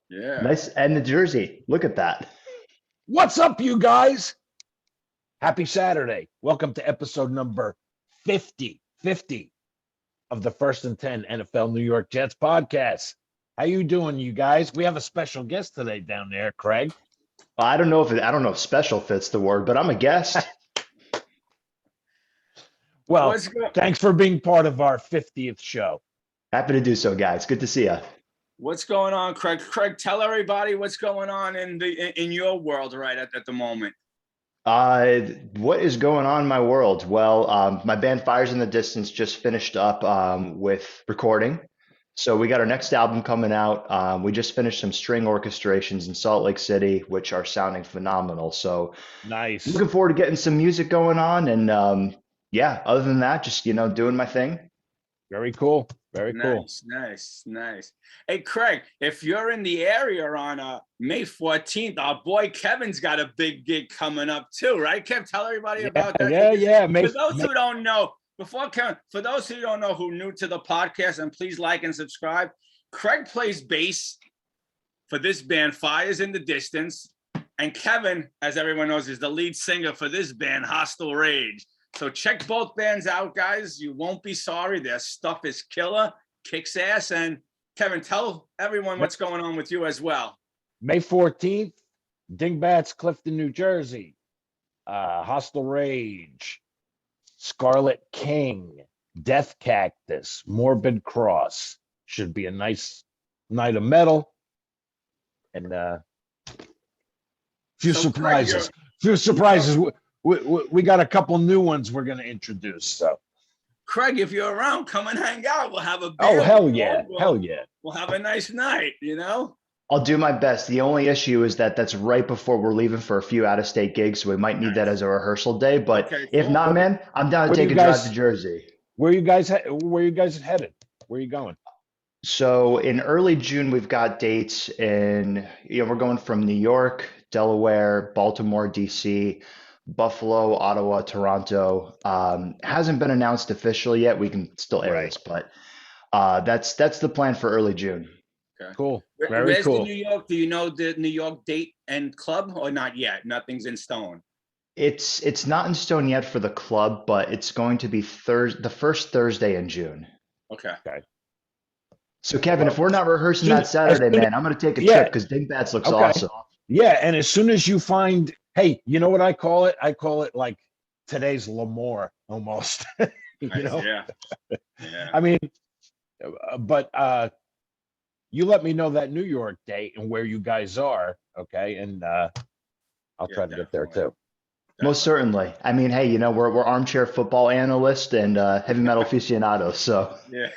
Yeah. Nice. And the jersey. Look at that. What's up, you guys? Happy Saturday. Welcome to episode number 50 of the First and 10 NFL New York Jets podcast. How you doing, you guys? We have a special guest today down there, Craig. I don't know if special fits the word, but I'm a guest. Well, What's go- thanks for being part of our 50th show. Happy to do so, guys. Good to see you. what's going on, Craig? Craig, tell everybody what's going on in your world right at the moment. What is going on in my world? Well, my band Fires in the Distance just finished up with recording. So we got our next album coming out. We just finished some string orchestrations in Salt Lake City, which are sounding phenomenal. So Nice. looking forward to getting some music going on. And yeah, other than that, just, doing my thing. Very cool. Very cool. Nice. Hey, Craig, if you're in the area on May 14th, our boy Kevin's got a big gig coming up too, right? Kev, tell everybody about that. Yeah. For those who don't know, for those who don't know who are new to the podcast, and please like and subscribe. Craig plays bass for this band, Fires in the Distance, and Kevin, as everyone knows, is the lead singer for this band, Hostile Rage. So check both bands out, guys. You won't be sorry. Their stuff is killer, kicks ass. And Kevin, tell everyone what's going on with you as well. May 14th, Dingbats, Clifton, New Jersey. Hostile Rage, Scarlet King, Death Cactus, Morbid Cross. Should be a nice night of metal. And few So, surprises. We got a couple new ones we're going to introduce. So, Craig, if you're around, come and hang out. We'll have a beer. oh hell yeah, hell yeah. We'll have a nice night, I'll do my best. The only issue is that that's right before we're leaving for a few out-of-state gigs, so we might need that as a rehearsal day. But Okay, if cool. not, man, I'm down to Where take you a drive guys- to Jersey. Where you guys headed? Where are you going? So in early June, we've got dates we're going from New York, Delaware, Baltimore, DC, Buffalo, Ottawa, Toronto. Hasn't been announced officially yet. We can still air Right. this, but that's the plan for early June. Okay. Cool. Where's cool. the New York? Do you know the New York date and club or not yet? Nothing's in stone. It's not in stone yet for the club, but it's going to be the first Thursday in June. Okay. So Kevin, if we're not rehearsing Soon- that Saturday, as soon- man, I'm going to take a yeah. trip because Dingbats looks Okay. awesome. Yeah, and as soon as you find, hey, you know what I call it? I call it like today's Lemoore almost. you Nice, know, Yeah. I mean, but you let me know that New York date and where you guys are, okay? And I'll try to get there definitely. too. Most certainly. I mean, hey, we're armchair football analysts and heavy metal aficionados. So Yeah.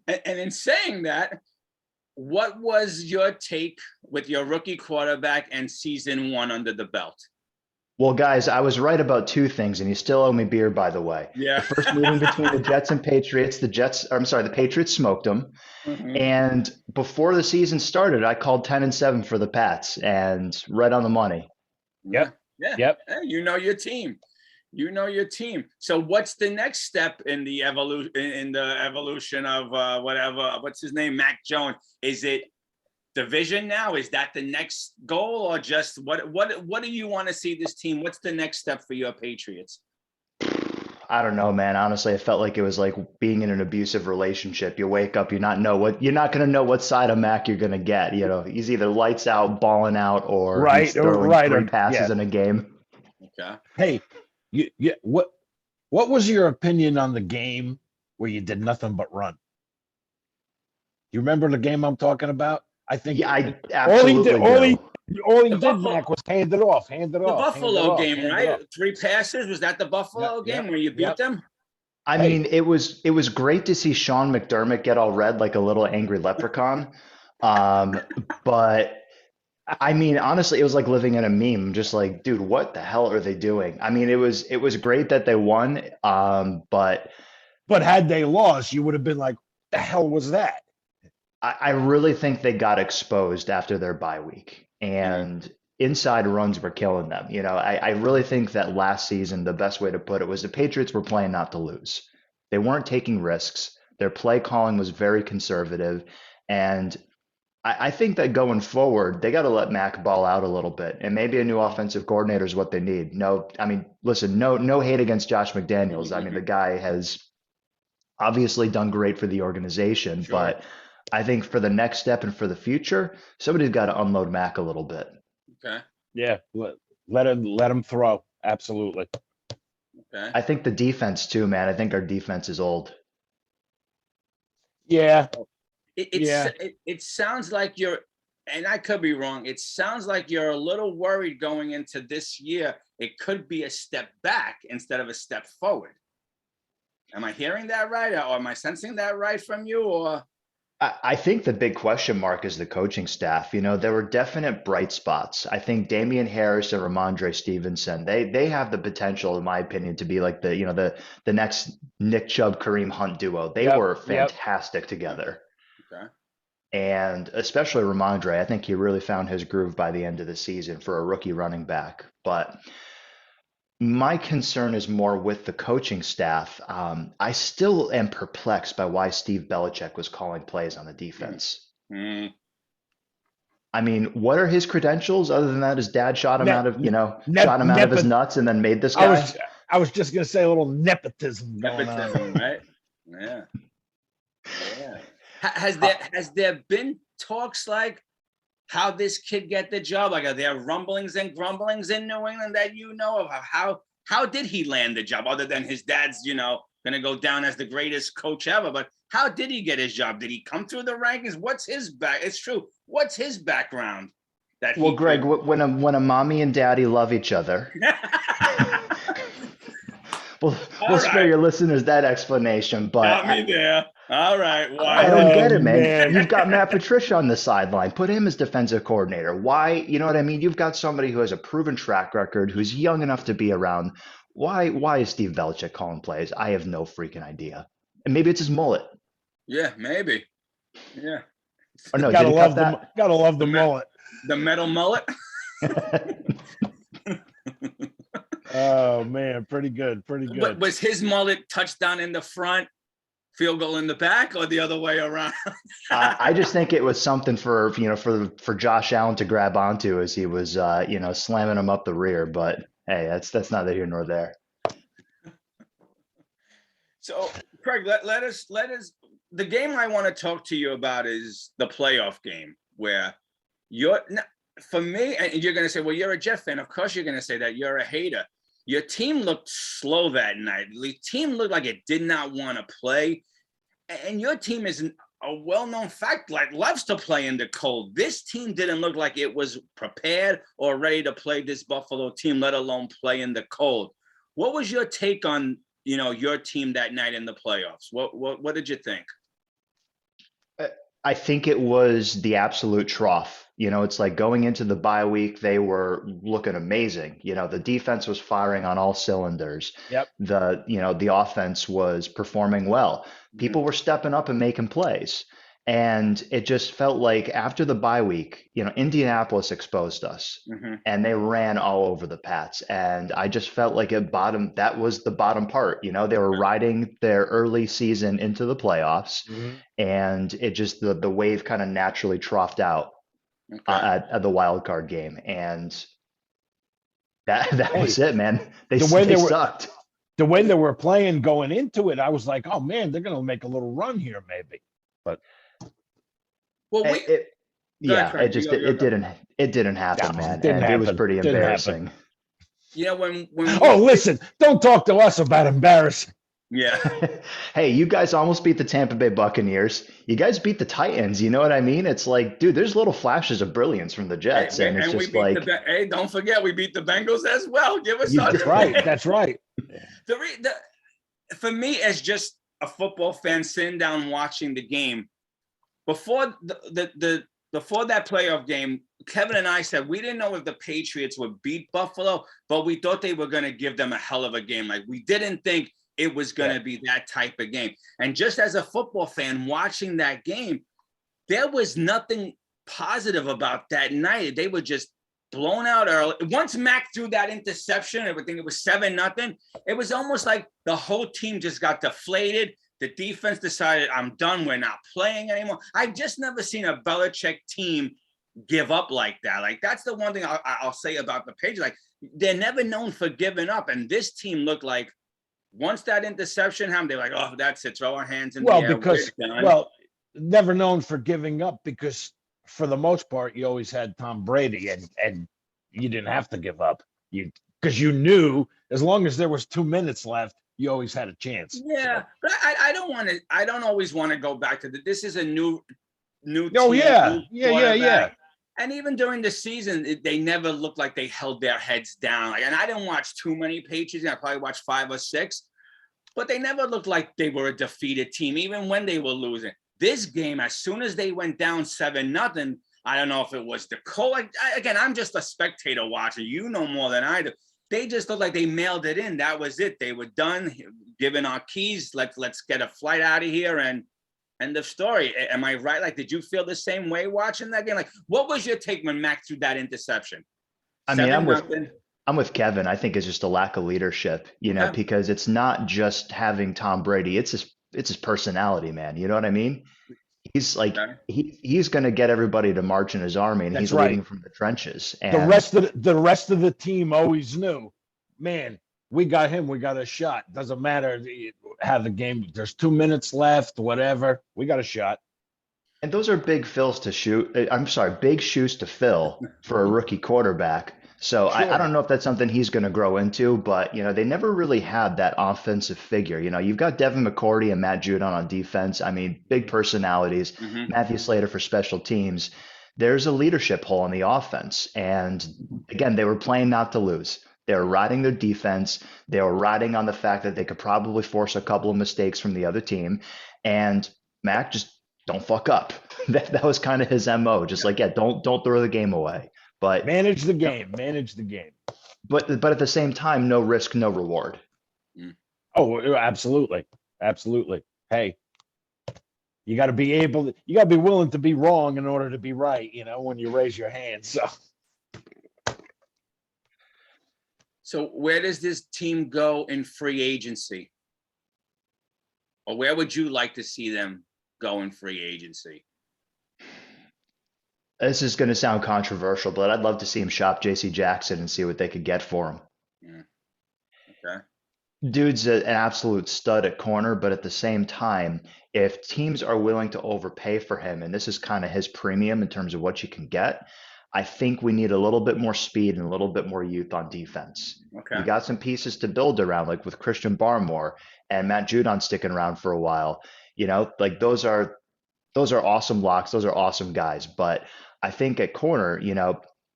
And in saying that, what was your take with your rookie quarterback and season one under the belt? well, guys, I was right about two things, and you still owe me beer, by the way. Yeah. The first meeting between the Jets and Patriots, the Patriots smoked them. Mhm. And before the season started, I called 10-7 for the Pats, and right on the money. Yep. Yeah. Yep. Hey, you know your team. So what's the next step in the evolution of what's his name, Mac Jones? Is it division now? Is that the next goal, or just what do you want to see this team? What's the next step for your Patriots? I don't know, man. Honestly, it felt like it was like being in an abusive relationship. You wake up, you're not going to know what side of Mac you're going to get. He's either lights out, balling out, or Right, he's throwing right, three or- passes yeah. in a game. Okay. Hey, what was your opinion on the game where you did nothing but run? You remember the game I'm talking about? I think Yeah, I absolutely do. all he The did, Buffalo- Mac, was hand it off. The Buffalo game, right? 3 passes. Was that the Buffalo Yep, game where you beat yep. them? I Hey. mean, it was great to see Sean McDermott get all red like a little angry leprechaun. But I mean, honestly, it was like living in a meme. Just like, dude, what the hell are they doing? I mean, it was great that they won. But had they lost, you would have been like, the hell was that? I really think they got exposed after their bye week, and inside runs were killing them. I really think that last season, the best way to put it was the Patriots were playing not to lose. They weren't taking risks. Their play calling was very conservative, and I think that going forward, they got to let Mac ball out a little bit, and maybe a new offensive coordinator is what they need. No, I mean, listen, no hate against Josh McDaniels. I mean, the guy has obviously done great for the organization, Sure. but I think for the next step and for the future, somebody's got to unload Mac a little bit. Okay. Yeah, let him throw. Absolutely. Okay. I think the defense too, man. I think our defense is old. Yeah, It's yeah. it sounds like you're, and I could be wrong. It sounds like you're a little worried going into this year. It could be a step back instead of a step forward. Am I hearing that right, or am I sensing that right from you? Or I think the big question mark is the coaching staff. You know, there were definite bright spots. I think Damian Harris and Ramondre Stevenson, they have the potential, in my opinion, to be like the next Nick Chubb Kareem Hunt duo. They Yep, were yep. fantastic together. okay, And especially Ramondre, I think he really found his groove by the end of the season for a rookie running back. But my concern is more with the coaching staff. I still am perplexed by why Steve Belichick was calling plays on the defense. mm, I mean, what are his credentials other than that his dad shot him Ne- out of, ne- shot him out of his nepot- nuts and then made this I guy? was I was just gonna say a little nepotism going on. nepotism, right? Yeah, yeah. Has there been talks like how this kid get the job? Like, are there rumblings and grumblings in New England that you know of? How did he land the job? Other than his dad's, going to go down as the greatest coach ever, but how did he get his job? Did he come through the rankings? What's his back? It's true. What's his background? That Well, he Greg, could. when a mommy and daddy love each other, we'll All spare right, your listeners that explanation. But got me there. All right, I why? don't Oh get it, man. man. You've got Matt Patricia on the sideline. Put him as defensive coordinator. Why? You know what I mean? You've got somebody who has a proven track record, who's young enough to be around. Why is Steve Belichick calling plays? I have no freaking idea. And maybe it's his mullet. Yeah, maybe. Yeah, Or no, did Gotta he cut love that? gotta love the the me- mullet. the metal mullet. Oh man, pretty good, pretty But good. was his mullet touchdown in the front, field goal in the back, or the other way around? I just think it was something for Josh Allen to grab onto as he was slamming him up the rear. But hey, that's neither here nor there. So, Craig, let us. The game I want to talk to you about is the playoff game, where for me, and you're going to say, well, you're a Jet fan. Of course, you're going to say that. You're a hater. Your team looked slow that night. The team looked like it did not want to play. And your team is a well-known fact, like loves to play in the cold. This team didn't look like it was prepared or ready to play this Buffalo team, let alone play in the cold. What was your take on, your team that night in the playoffs? What did you think? I think it was the absolute trough. It's like going into the bye week, they were looking amazing. The defense was firing on all cylinders. Yep. The offense was performing well. People were stepping up and making plays. And it just felt like after the bye week, Indianapolis exposed us Mm-hmm. and they ran all over the Pats. And I just felt like that was the bottom part. They were riding their early season into the playoffs. Mhm. And it just the wave kind of naturally troughed out Okay. at the wild card game, and that was Hey, it, man. They the way they they were sucked. the way they were playing going into it, I was like, oh man, they're gonna make a little run here, maybe. But Well, It, it- go ahead, yeah, Craig. it just You go, it didn't happen, no, man, didn't and it was happen. pretty Didn't happen. embarrassing. when Oh, listen, don't talk to us about embarrassing. yeah. Hey, you guys almost beat the Tampa Bay Buccaneers. You guys beat the Titans. You know what I mean? It's like, dude, there's little flashes of brilliance from the Jets, and it's And we just beat like hey, don't forget we beat the Bengals as well. Give us you our That's right. That's right. for me as just a football fan sitting down watching the game before before that playoff game, Kevin and I said we didn't know if the Patriots would beat Buffalo, but we thought they were going to give them a hell of a game. Like, we didn't think it was going to be that type of game. And just as a football fan watching that game, there was nothing positive about that night. They were just blown out early. Once Mac threw that interception, I think it was 7-0. It was almost like the whole team just got deflated. The defense decided, I'm done. We're not playing anymore. I've just never seen a Belichick team give up like that. Like, that's the one thing I'll say about the Patriots. Like, they're never known for giving up. And this team looked like once that interception happened, they're like, oh, that's it. Throw our hands in the air. Never known for giving up because for the most part, you always had Tom Brady and you didn't have to give up. Because you knew as long as there was 2 minutes left, you always had a chance. Yeah, so. But I don't always want to go back to this is a new team. Oh, yeah. And even during the season, they never looked like they held their heads down. Like, and I didn't watch too many Patriots. I probably watched 5 or 6, but they never looked like they were a defeated team, even when they were losing. This game, as soon as they went down 7-0, I don't know if it was the cold. Again, I'm just a spectator watching. You know more than I do. They just looked like they mailed it in. That was it. They were done, giving our keys. Let's get a flight out of here and end of story. Am I right? Like, did you feel the same way watching that game? Like, what was your take when Mac threw that interception? I mean, I'm with Kevin. I think it's just a lack of leadership, because it's not just having Tom Brady. It's his personality, man. You know what I mean? He's like, he's going to get everybody to march in his army, and he's leading from the trenches. And the rest of the team always knew, man, we got him. We got a shot. Doesn't matter how the game. There's 2 minutes left. Whatever. We got a shot. And those are big big shoes to fill for a rookie quarterback. So sure. I don't know if that's something he's going to grow into, but they never really had that offensive figure. You've got Devin McCourty and Matt Judon on defense. I mean, big personalities. Mm-hmm. Matthew Slater for special teams. There's a leadership hole in the offense, and again, they were playing not to lose. They were riding their defense. They were riding on the fact that they could probably force a couple of mistakes from the other team, and Mac just don't fuck up. That was kind of his MO. Just don't throw the game away. But manage the game. But at the same time, no risk, no reward. Oh, absolutely. Hey, you got to be willing to be wrong in order to be right, when you raise your hand. So where does this team go in free agency? Or where would you like to see them go in free agency? This is going to sound controversial, but I'd love to see him shop J.C. Jackson and see what they could get for him. Okay. Dude's an absolute stud at corner, but at the same time, if teams are willing to overpay for him, and this is kind of his premium in terms of what you can get, I think we need a little bit more speed and a little bit more youth on defense. Okay. You got some pieces to build around, like with Christian Barmore and Matt Judon sticking around for a while. Like those are awesome locks. Those are awesome guys. But I think at corner,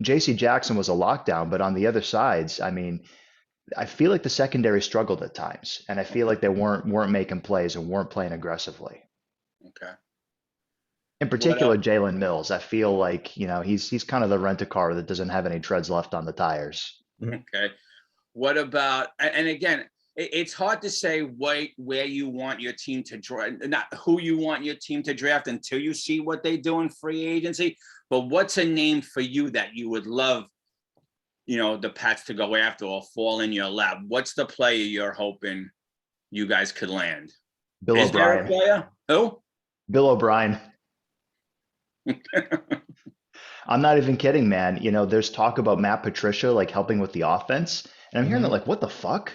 J.C. Jackson was a lockdown, but on the other sides, I mean, I feel like the secondary struggled at times, and I feel like they weren't making plays and weren't playing aggressively. Okay. In particular, Jalen Mills, I feel like, he's kind of the rent-a-car that doesn't have any treads left on the tires. Okay. What about, and again, it's hard to say where you want your team to draft, not who you want your team to draft until you see what they do in free agency. But what's a name for you that you would love, the Pats to go after or fall in your lap? What's the player you're hoping you guys could land? Bill Is O'Brien. there a player? Who? Bill O'Brien. I'm not even kidding, man. There's talk about Matt Patricia helping with the offense, and I'm hearing that what the fuck?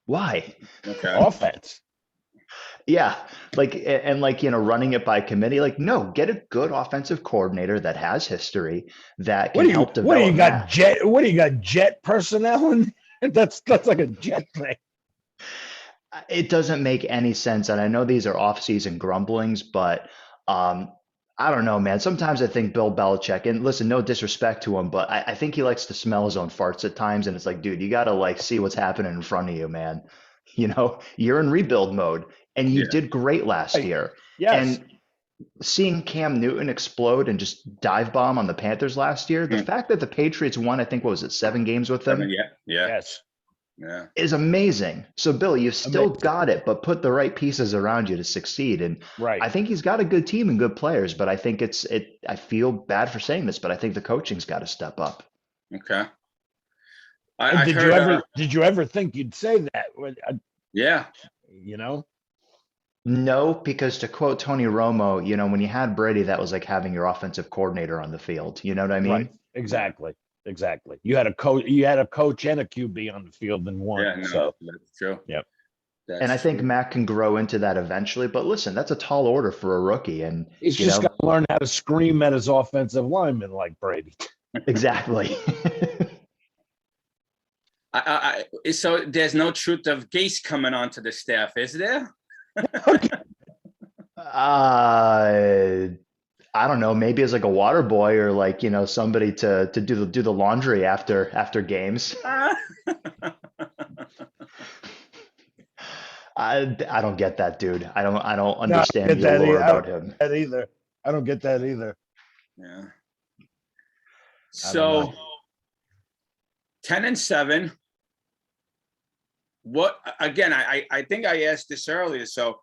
Why? Okay. Offense. Yeah, running it by committee. No, get a good offensive coordinator that has history that can help develop. What do you got? What do you got? Jet personnel, and that's like a jet thing. It doesn't make any sense, and I know these are off-season grumblings, but I don't know, man. Sometimes I think Bill Belichick, and listen, no disrespect to him, but I think he likes to smell his own farts at times, and it's like, dude, you got to see what's happening in front of you, man. You're in rebuild mode, and you did great last year. Yes. And seeing Cam Newton explode and just dive bomb on the Panthers last year, the fact that the Patriots won, I think, what was it, 7 games with them? Yeah. Yes. Yeah. Is amazing. So, Bill, you've still got it, but put the right pieces around you to succeed. And right. I think he's got a good team and good players, but I think I feel bad for saying this, but I think the coaching's got to step up. Okay. Did you ever think you'd say that? Yeah. No, because to quote Tony Romo, when you had Brady, that was like having your offensive coordinator on the field. You know what I Right. mean? Exactly. Exactly. You had a coach and a QB on the field in one. Yeah, no, So that's true. yep. And That's I think true. Mac can grow into that eventually. But listen, that's a tall order for a rookie. And, He's you just got know, to learn how to scream at his offensive lineman like Brady. exactly. So there's no truth of Gase coming onto the staff, is there? I don't know, maybe as like a water boy or like, somebody to do the laundry after games. I don't get that, dude. I don't No, I don't understand get the that allure either. I don't about him. get that either. I don't get that either. Yeah. I don't know. So 10-7. What again? I think I asked this earlier. So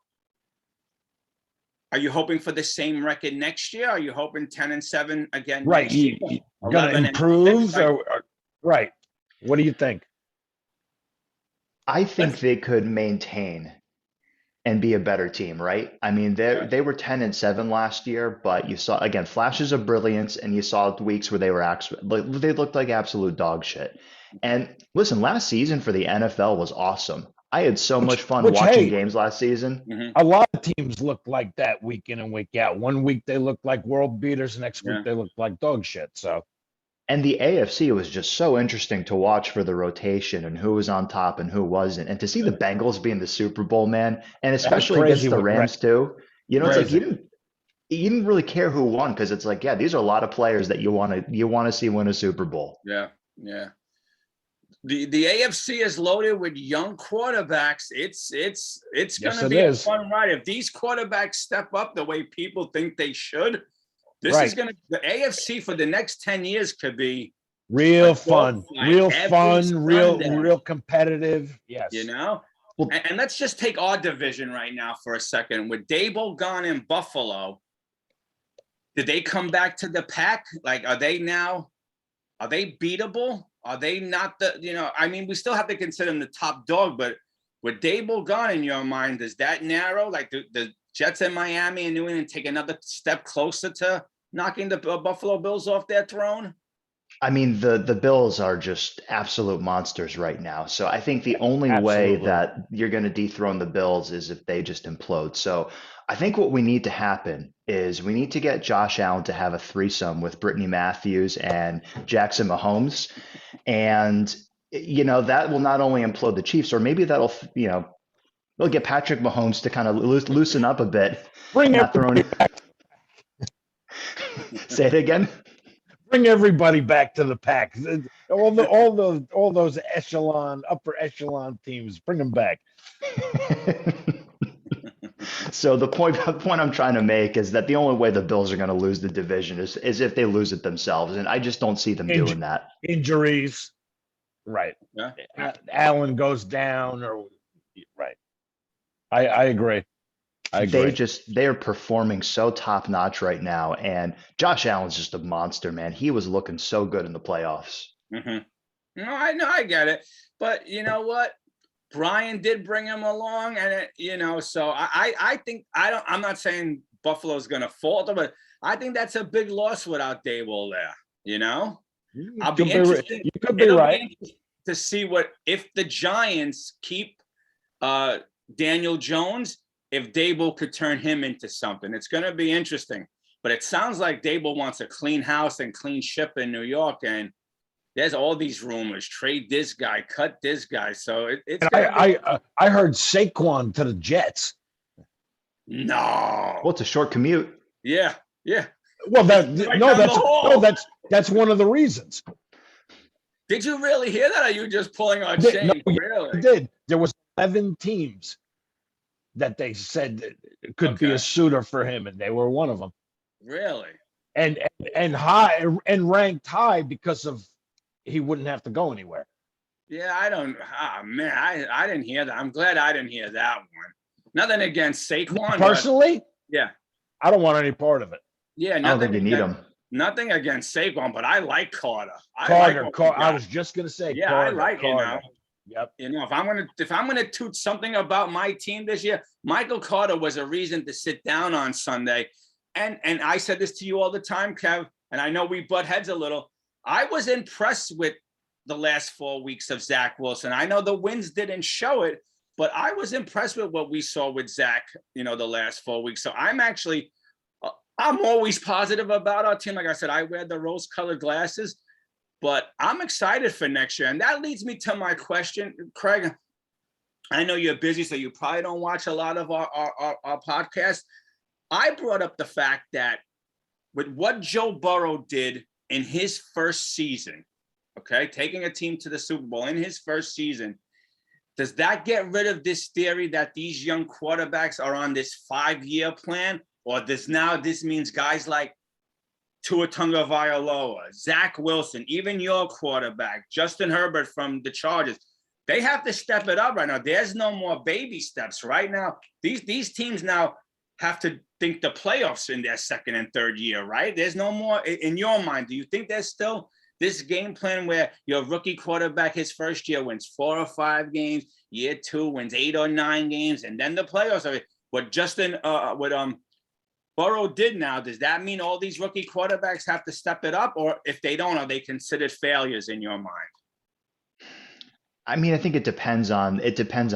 are you hoping for the same record next year? Are you hoping 10-7 again Right. next year? You gonna 11-6? improve right. What do you think? I think they could maintain and be a better team, right? I mean, they were 10-7 last year, but you saw again flashes of brilliance, and you saw weeks where they were actually they looked like absolute dog shit. And listen, last season for the NFL was awesome. I had so much fun Which watching hey, games last season. Mhm. a lot of teams look like that week in and week out. One week they look like world beaters, next week Yeah. they look like dog shit. So And the AFC was just so interesting to watch for the rotation and who was on top and who wasn't. And to see the Bengals be in the Super Bowl, man, and that was especially crazy against the with Brett. Rams too. It's like Crazy. you didn't really care who won because it's like, yeah, these are a lot of players that you want to see win a Super Bowl. Yeah. Yeah. The AFC is loaded with young quarterbacks. It's Yes, going to it be a is. fun ride. If these quarterbacks step up the way people think they should, this is Right. going to the AFC for the next 10 years could be a Real fun. dogfight Real every fun. Sunday, Real competitive. you Yes. know? Well, And let's just take our division right now for a second. With Dable gone in Buffalo, did they come back to the pack? Like, are they beatable? Are they not I mean, we still have to consider them the top dog, but with Dable gone in your mind, does that narrow? Like the Jets and Miami and New England take another step closer to knocking the Buffalo Bills off their throne? I mean, the Bills are just absolute monsters right now. So I think the only way Absolutely. that you're going to dethrone the Bills is if they just implode. So I think what we need to happen is we need to get Josh Allen to have a threesome with Brittany Matthews and Jackson Mahomes. And, that will not only implode the Chiefs, or maybe they'll get Patrick Mahomes to kind of loosen up a bit, Bring not throwing. everybody back. Say it again. Bring everybody back to the pack. All those upper echelon teams. Bring them back. So the point I'm trying to make is that the only way the Bills are going to lose the division is if they lose it themselves, and I just don't see them doing that. Injuries. Right. Yeah. Allen goes down right. I agree. I agree. They are performing so top notch right now, and Josh Allen's just a monster, man. He was looking so good in the playoffs. Mm-hmm. No, I know, I get it, but you know what? Brian did bring him along, and so I think I'm not saying Buffalo's going to falter, but I think that's a big loss without Dayball there. I'll be interested. You could be It'll right. be interesting to see if the Giants keep Daniel Jones, if Dayball could turn him into something. It's going to be interesting. But it sounds like Dayball wants a clean house and clean ship in New York, and there's all these rumors: trade this guy, cut this guy. So it's. I heard Saquon to the Jets. No. Well, it's a short commute. Yeah. Well, Right that's one of the reasons. Did you really hear that? Or are you just pulling on Shane? No, really? I did. There was 11 teams that they said could be a suitor for him, and they were one of them. Really? And high and ranked high because of he wouldn't have to go anywhere. Yeah, I don't. Man, I didn't hear that. I'm glad I didn't hear that one. Nothing against Saquon. Personally, yeah, I don't want any part of it. yeah. I don't think you need him. Nothing against Saquon, but I like Carter. Carter. I was just gonna say, yeah, Carter, I like Carter. Yep. You know, if I'm gonna toot something about my team this year, Michael Carter was a reason to sit down on Sunday. And I said this to you all the time, Kev, and I know we butt heads a little. I was impressed with the last 4 weeks of Zach Wilson. I know the wins didn't show it, but I was impressed with what we saw with Zach, you know, the last 4 weeks. So I'm always positive about our team. Like I said, I wear the rose-colored glasses, but I'm excited for next year. And that leads me to my question, Craig. I know you're busy, so you probably don't watch a lot of our podcast. I brought up the fact that with what Joe Burrow did in his first season, okay, taking a team to the Super Bowl in his first season, does that get rid of this theory that these young quarterbacks are on this 5-year plan? Or this means guys like Tua Tagovailoa, Zach Wilson, even your quarterback, Justin Herbert from the Chargers, they have to step it up right now. There's no more baby steps right now. These teams now have to think the playoffs in their second and third year, right? There's no more in your mind. Do you think there's still this game plan where your rookie quarterback his first year wins 4 or 5 games, year 2 wins 8 or 9 games, and then the playoffs are what Burrow did now? Does that mean all these rookie quarterbacks have to step it up, or if they don't, are they considered failures in your mind? I mean, I think it depends on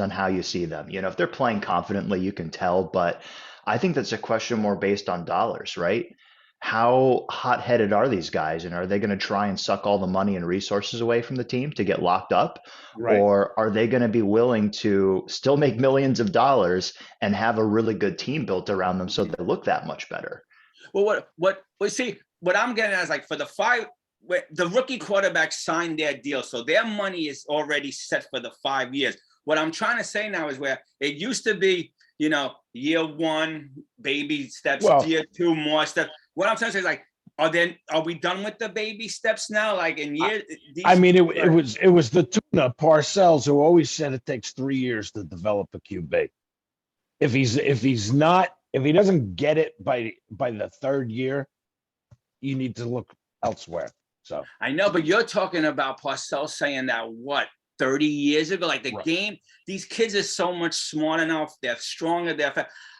how you see them. You know, if they're playing confidently, you can tell, but I think that's a question more based on dollars, right? How hot-headed are these guys, and are they going to try and suck all the money and resources away from the team to get locked up? Right. Or are they going to be willing to still make millions of dollars and have a really good team built around them so they look that much better? Well, what I'm getting at is like for the rookie quarterbacks signed their deal, so their money is already set for the 5 years. What I'm trying to say now is where it used to be, you know, year 1, baby steps, year 2, more steps. What I'm trying to say is like, are we done with the baby steps now? Like in year, it was the tuna Parcells who always said it takes 3 years to develop a QB. If he doesn't get it by the 3rd year, you need to look elsewhere. So I know, but you're talking about Parcells saying that 30 years ago, like the game, these kids are so much smarter now. They're stronger.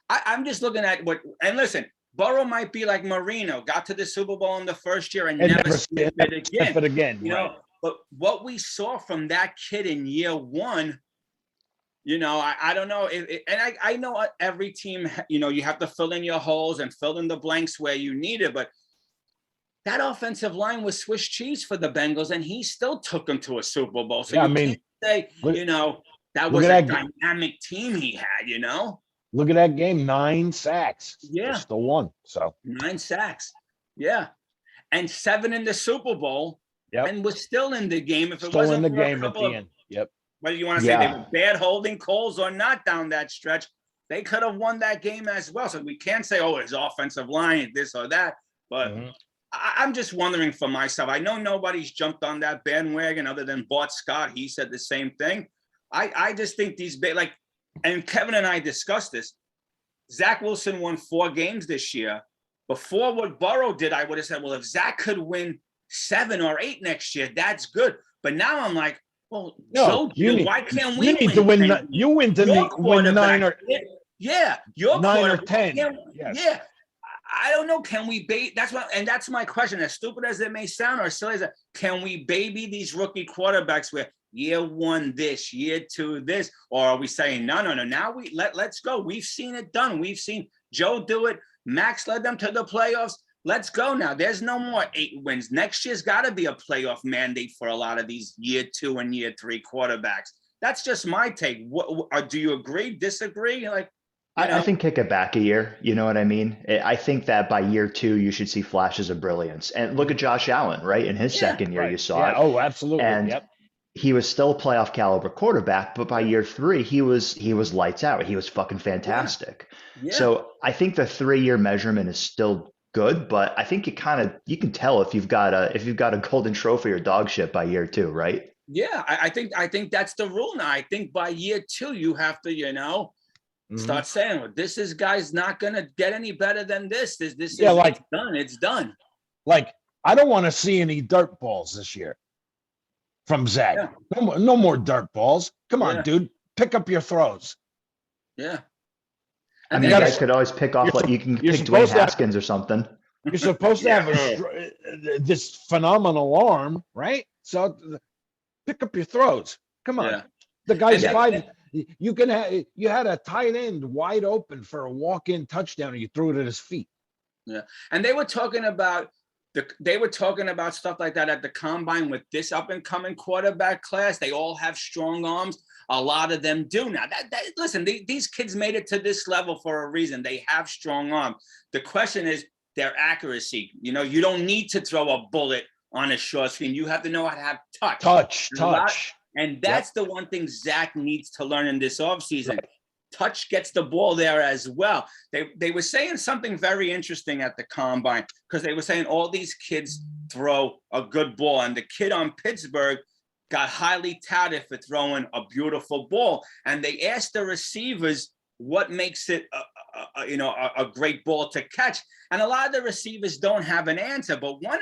I'm just looking at and listen, Burrow might be like Marino, got to the Super Bowl in the first year and never sniffed it again. You know, but what we saw from that kid in year 1, you know, I don't know. I know every team, you know, you have to fill in your holes and fill in the blanks where you need it, but that offensive line was Swiss cheese for the Bengals, and he still took them to a Super Bowl. So can't say, you know, that was a dynamic team he had, you know? Look at that game, 9 sacks. Yeah. Still won. So 9 sacks. Yeah. And 7 in the Super Bowl. Yep. And was still in the game. If it still wasn't in the game at the end. Yep. Whether you want to say they were bad holding calls or not down that stretch, they could have won that game as well. So we can't say, oh, his offensive line, this or that. But I'm just wondering for myself. I know nobody's jumped on that bandwagon other than Bart Scott. He said the same thing. I just think these big, like, and Kevin and I discussed this. Zach Wilson won 4 games this year. Before what Burrow did, I would have said, well, if Zach could win 7 or 8 next year, that's good. But now I'm like, well, Joe, why can't we? You need to win. You win to win 9 or your 9 or 10. Yeah. I don't know. Can we bait? That's my question. As stupid as it may sound, or silly as can we baby these rookie quarterbacks where year 1 this, year 2 this, or are we saying no? Now let's go. We've seen it done. We've seen Joe do it. Max led them to the playoffs. Let's go now. There's no more 8 wins. Next year's got to be a playoff mandate for a lot of these year 2 and year 3 quarterbacks. That's just my take. Do you agree? Disagree? Like. I think kick it back a year. You know what I mean? I think that by year 2, you should see flashes of brilliance. And look at Josh Allen, right? In his second year, you saw it. Oh, absolutely. And he was still a playoff caliber quarterback, but by year 3, he was lights out. He was fucking fantastic. Yeah. So I think the 3-year measurement is still good, but I think you can tell if you've got a golden trophy or dog shit by year 2, right? Yeah, I think that's the rule now. I think by year 2, you have to, you know, start saying, well, this guy's not going to get any better than this. This is done. It's done. Like, I don't want to see any dirt balls this year. from Zach. Yeah. No more dirt balls. Come on, Yeah. dude. Pick up your throws. Yeah. I And mean, then you gotta- guys could always pick off, like, you can you're pick Dwayne supposed to have- Haskins or something. You're supposed to have Yeah. this phenomenal arm, right? So pick up your throws. Come on. Yeah. The guy's And five. You had a tight end wide open for a walk-in touchdown, and you threw it at his feet. Yeah. And they were talking about stuff like that at the combine with this up and coming quarterback class. They all have strong arms. A lot of them do now. Listen, these kids made it to this level for a reason. They have strong arms. The question is their accuracy. You know, you don't need to throw a bullet on a short screen. You have to know how to have touch. Touch. And that's the one thing Zach needs to learn in this offseason. Right. Touch gets the ball there as well. They were saying something very interesting at the combine, because they were saying all these kids throw a good ball, and the kid on Pittsburgh got highly touted for throwing a beautiful ball. And they asked the receivers what makes it a great ball to catch. And a lot of the receivers don't have an answer. But one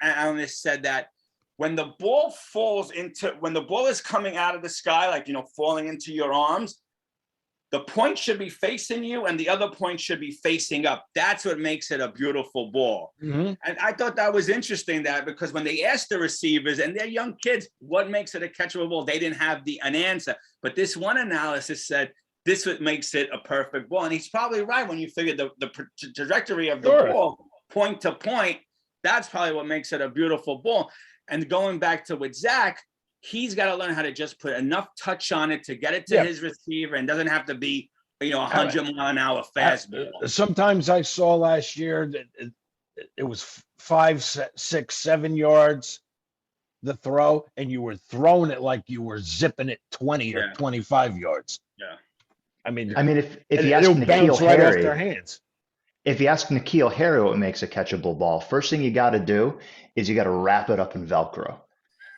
analyst said that when the ball is coming out of the sky, like, falling into your arms, the point should be facing you and the other point should be facing up. That's what makes it a beautiful ball. Mm-hmm. And I thought that was interesting, because when they asked the receivers, and they're young kids, what makes it a catchable ball, they didn't have an answer. But this one analysis said, this what makes it a perfect ball. And he's probably right when you figure the trajectory of the ball, point to point, that's probably what makes it a beautiful ball. And going back to with Zach, he's got to learn how to just put enough touch on it to get it to his receiver, and doesn't have to be, 100-mile-an-hour fastball. Sometimes I saw last year that it was 5, 6, 7 yards the throw, and you were throwing it like you were zipping it 20 or 25 yards. Yeah. I mean, if you ask N'Keal right off Harry, their hands. If you ask N'Keal Harry what makes a catchable ball, first thing you got to do is you got to wrap it up in Velcro.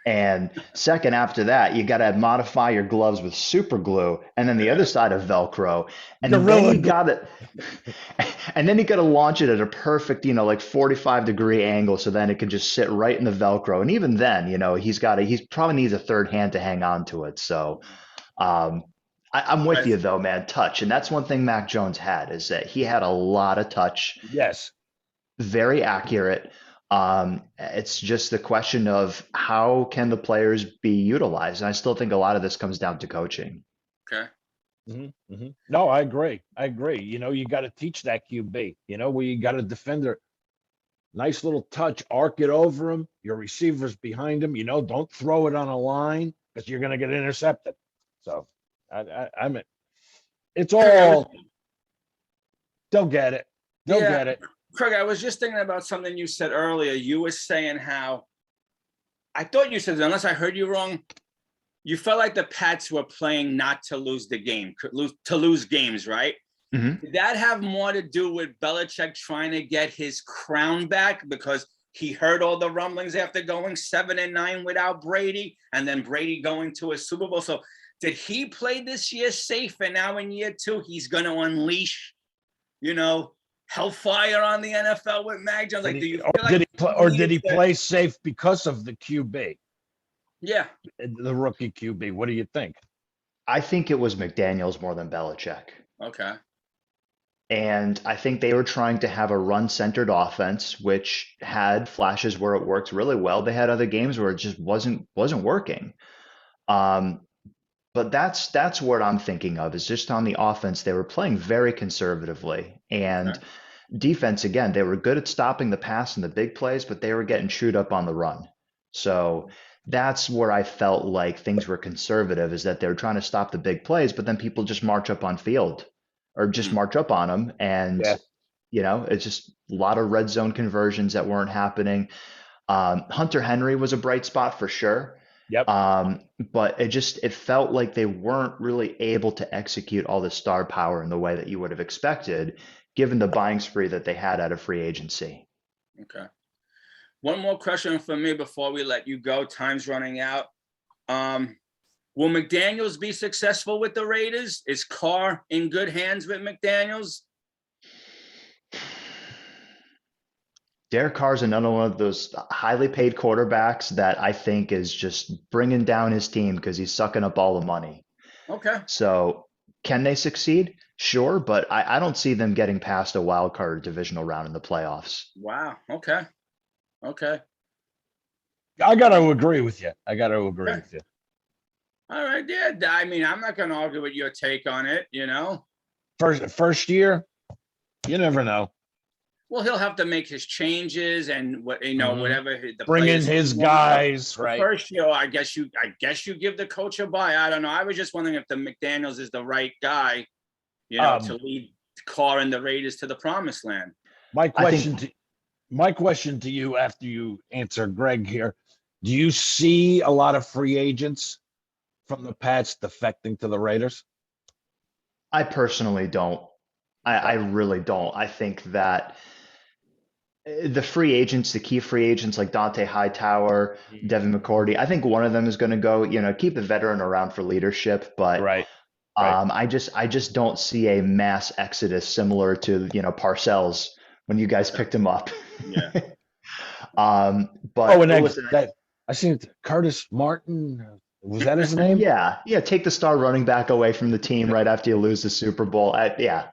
And second, after that, you got to modify your gloves with super glue, and then the other side of Velcro, and then you got it, and then you got to launch it at a perfect, like 45-degree angle, so then it can just sit right in the Velcro. And even then, he probably needs a third hand to hang on to it. So, I'm with you though, man. Touch, and that's one thing Mac Jones had, is that he had a lot of touch. Yes, very accurate. It's just the question of how can the players be utilized, and I still think a lot of this comes down to coaching. Okay. Mm-hmm, mm-hmm. No, I agree. You got to teach that QB. Where you got a defender, nice little touch, arc it over him. Your receivers behind him. Don't throw it on a line, because you're going to get intercepted. So, it's all. They'll get it. They'll get it. Craig, I was just thinking about something you said earlier. You were saying how, I thought you said, unless I heard you wrong, you felt like the Pats were playing not to lose the game, to lose games, right? Mm-hmm. Did that have more to do with Belichick trying to get his crown back, because he heard all the rumblings after going 7-9 without Brady, and then Brady going to a Super Bowl? So did he play this year safe, and now in year 2 he's going to unleash, hellfire on the NFL with Mac Jones? Like, did he play safe because of the QB? Yeah, the rookie QB. What do you think? I think it was McDaniels more than Belichick. Okay. And I think they were trying to have a run-centered offense, which had flashes where it worked really well. They had other games where it just wasn't working. But that's what I'm thinking of, is just on the offense, they were playing very conservatively. And defense, again, they were good at stopping the pass and the big plays, but they were getting chewed up on the run. So that's where I felt like things were conservative, is that they were trying to stop the big plays, but then people just march up on field or just march up on them. And, it's just a lot of red zone conversions that weren't happening. Hunter Henry was a bright spot for sure. Yep. But it felt like they weren't really able to execute all the star power in the way that you would have expected, given the buying spree that they had out of free agency. Okay. One more question for me before we let you go. Time's running out. Will McDaniels be successful with the Raiders? Is Carr in good hands with McDaniels? Derek Carr's another one of those highly paid quarterbacks that I think is just bringing down his team because he's sucking up all the money. Okay. So can they succeed? Sure, but I don't see them getting past a wild card divisional round in the playoffs. Wow. Okay. Okay. I got to agree with you. I got to agree with you. All right. Yeah. I mean, I'm not going to argue with your take on it, you know? First year, you never know. Well, he'll have to make his changes and whatever the Bring in players his want. guys, The right? first year, I guess you give the coach a bye. I don't know. I was just wondering if the McDaniels is the right guy, to lead Carr and the Raiders to the promised land. My question to you after you answer Greg here, do you see a lot of free agents from the Pats defecting to the Raiders? I personally don't. I really don't. I think that the free agents, the key free agents like Dante Hightower, Devin McCourty, I think one of them is going to go, keep a veteran around for leadership, but Right. I just don't see a mass exodus similar to, Parcells when you guys picked him up. Yeah. But and that I seen Curtis Martin. Was that his name? yeah, take the star running back away from the team right after you lose the Super Bowl. Yeah.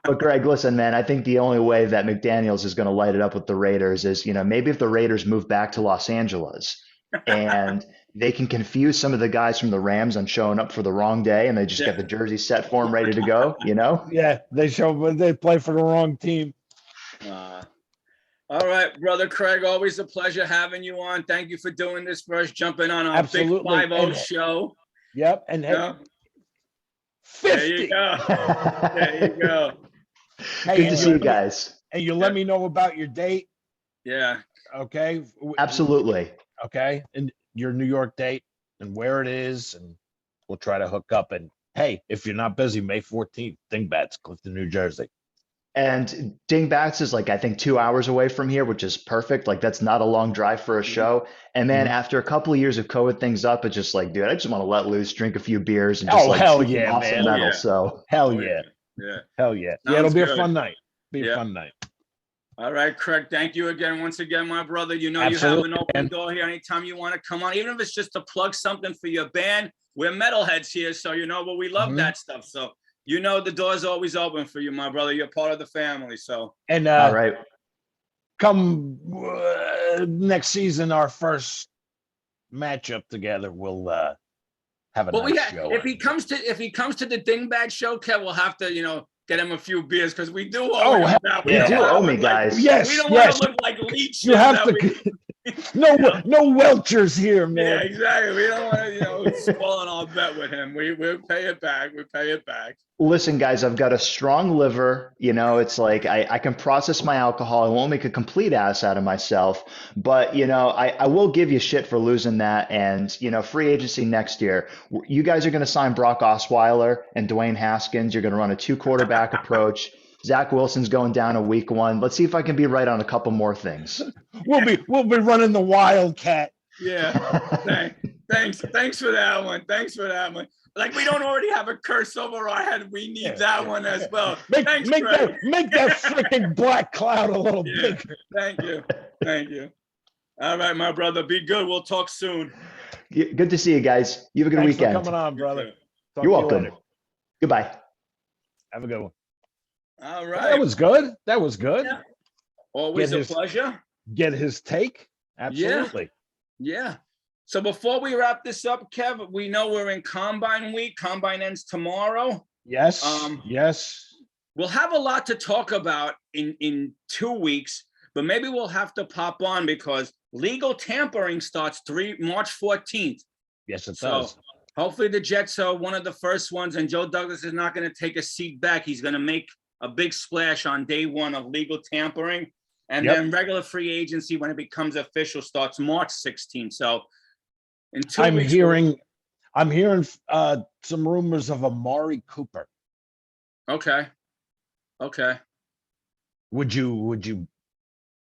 But Greg, listen, man, I think the only way that McDaniels is going to light it up with the Raiders is, maybe if the Raiders move back to Los Angeles and they can confuse some of the guys from the Rams on showing up for the wrong day and they just get the jersey set for them ready to go, Yeah, they play for the wrong team. All right, brother Craig, always a pleasure having you on. Thank you for doing this for us, jumping on our Big 5-0 show. Yep, and 50. There you go. There you go. Hey, good to see you guys. And you let me know about your date. Yeah. Okay. Absolutely. Okay. And your New York date and where it is, and we'll try to hook up. And hey, if you're not busy, May 14th, Dingbats, Clifton, New Jersey. And Dingbats is I think 2 hours away from here, which is perfect. That's not a long drive for a show. And man, after a couple of years of COVID things up, it's just dude, I just want to let loose, drink a few beers and just hell see yeah, awesome man. metal. Yeah. So hell yeah. Yeah. Hell yeah. Sounds It'll be good. a fun night. A fun night. All right, Craig, thank you again, once again, my brother. You have an open door here anytime you want to come on, even if it's just to plug something for your band. We're metalheads here, so but we love that stuff. So the door's always open for you, my brother. You're part of the family. So and all right. Come next season, our first matchup together, we'll have a nice show. If he comes to the Dingbat show, Kev, we'll have to, get him a few beers because we do you do owe me, guys. Yes, we don't want to look like leeches. You have to. No welchers here, man. Yeah, exactly. We don't want to, spoil our bet with him. We'll pay it back. We pay it back. Listen, guys, I've got a strong liver. It's I can process my alcohol. I won't make a complete ass out of myself. But, I will give you shit for losing that. And, free agency next year. You guys are going to sign Brock Osweiler and Dwayne Haskins. You're going to run a 2-quarterback approach. Zach Wilson's going down in week 1. Let's see if I can be right on a couple more things. We'll be running the Wildcat. Yeah. Thanks for that one. We don't already have a curse over our head. We need that one as well. Make that freaking black cloud a little bigger. Thank you. All right, my brother. Be good. We'll talk soon. Good to see you guys. You have a good Thanks weekend. For coming on, brother. You're welcome. Goodbye. Have a good one. All right. That was good. Yeah. Always a pleasure. Get his take. Absolutely. Yeah. So before we wrap this up, Kev, we know we're in Combine week. Combine ends tomorrow. Yes. Yes. We'll have a lot to talk about in 2 weeks, but maybe we'll have to pop on because legal tampering starts March 14th. Yes, it does. Hopefully the Jets are one of the first ones, and Joe Douglas is not going to take a seat back. He's going to make a big splash on day 1 of legal tampering. And then regular free agency, when it becomes official, starts March 16th. So in 2 weeks. I'm hearing some rumors of Amari Cooper. Okay. Would you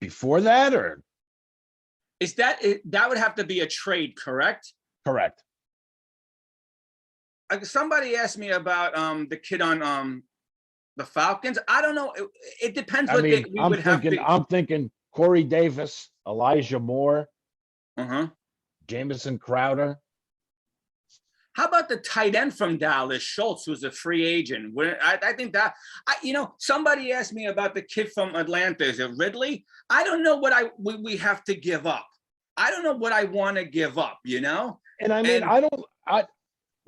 before that, or is that would have to be a trade, correct? Correct. Somebody asked me about the kid on The Falcons? I don't know. It depends I what mean, we would have to. I'm thinking Corey Davis, Elijah Moore, Uh-huh. Jamison Crowder. How about the tight end from Dallas, Schultz, who's a free agent? I think that, somebody asked me about the kid from Atlanta. Is it Ridley? I don't know what we have to give up. I don't know what I want to give up, And I mean, And- I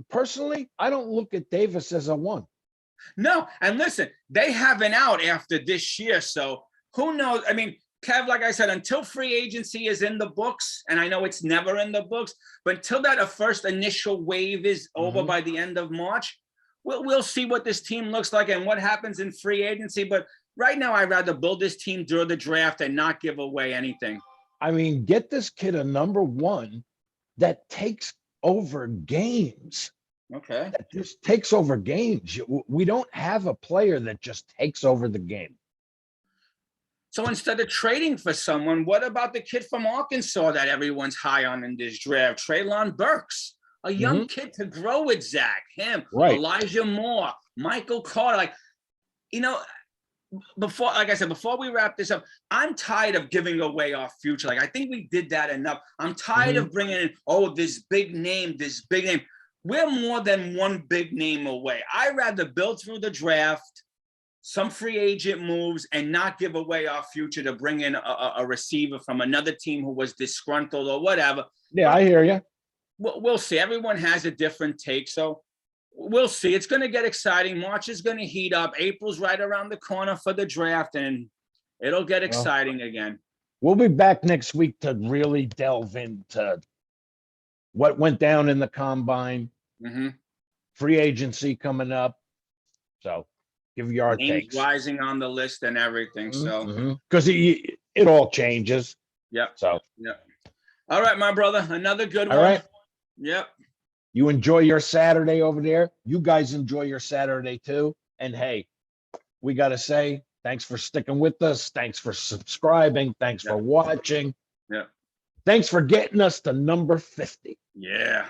personally, I don't look at Davis as a one. No, and listen, they have an out after this year, so who knows? I mean, Kev, like I said, until free agency is in the books, and I know it's never in the books, but until that first initial wave is over by the end of March, we'll see what this team looks like and what happens in free agency. But right now, I'd rather build this team during the draft and not give away anything. I mean, get this kid a number one that takes over games. Okay. That just takes over games. We don't have a player that just takes over the game. So instead of trading for someone, what about the kid from Arkansas that everyone's high on in this draft, Treylon Burks? A young kid to grow with Zach, him, Right. Elijah Moore, Michael Carter. Before we wrap this up, I'm tired of giving away our future. I think we did that enough. I'm tired of bringing in, this big name. We're more than one big name away. I'd rather build through the draft, some free agent moves, and not give away our future to bring in a receiver from another team who was disgruntled or whatever. Yeah, I hear you. We'll see. Everyone has a different take, so we'll see. It's going to get exciting. March is going to heat up. April's right around the corner for the draft, and it'll get exciting again. We'll be back next week to really delve into what went down in the combine, free agency coming up. So give you our Names takes. rising on the list and everything. So because it all changes. Yep. So Yep. All right, my brother. Another good one. All right. Yep. You enjoy your Saturday over there. You guys enjoy your Saturday too. And hey, we got to say thanks for sticking with us. Thanks for subscribing. Thanks for watching. Yeah. Thanks for getting us to number 50. Yeah.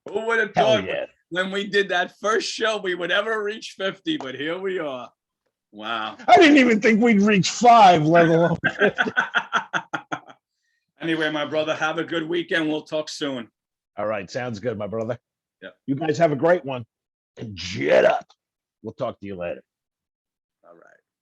Who would have Hell thought yeah. when we did that first show we would ever reach 50? But here we are. Wow. I didn't even think we'd reach 5, let alone 50. Anyway, my brother, have a good weekend. We'll talk soon. All right. Sounds good, my brother. Yeah. You guys have a great one. And jet up. We'll talk to you later.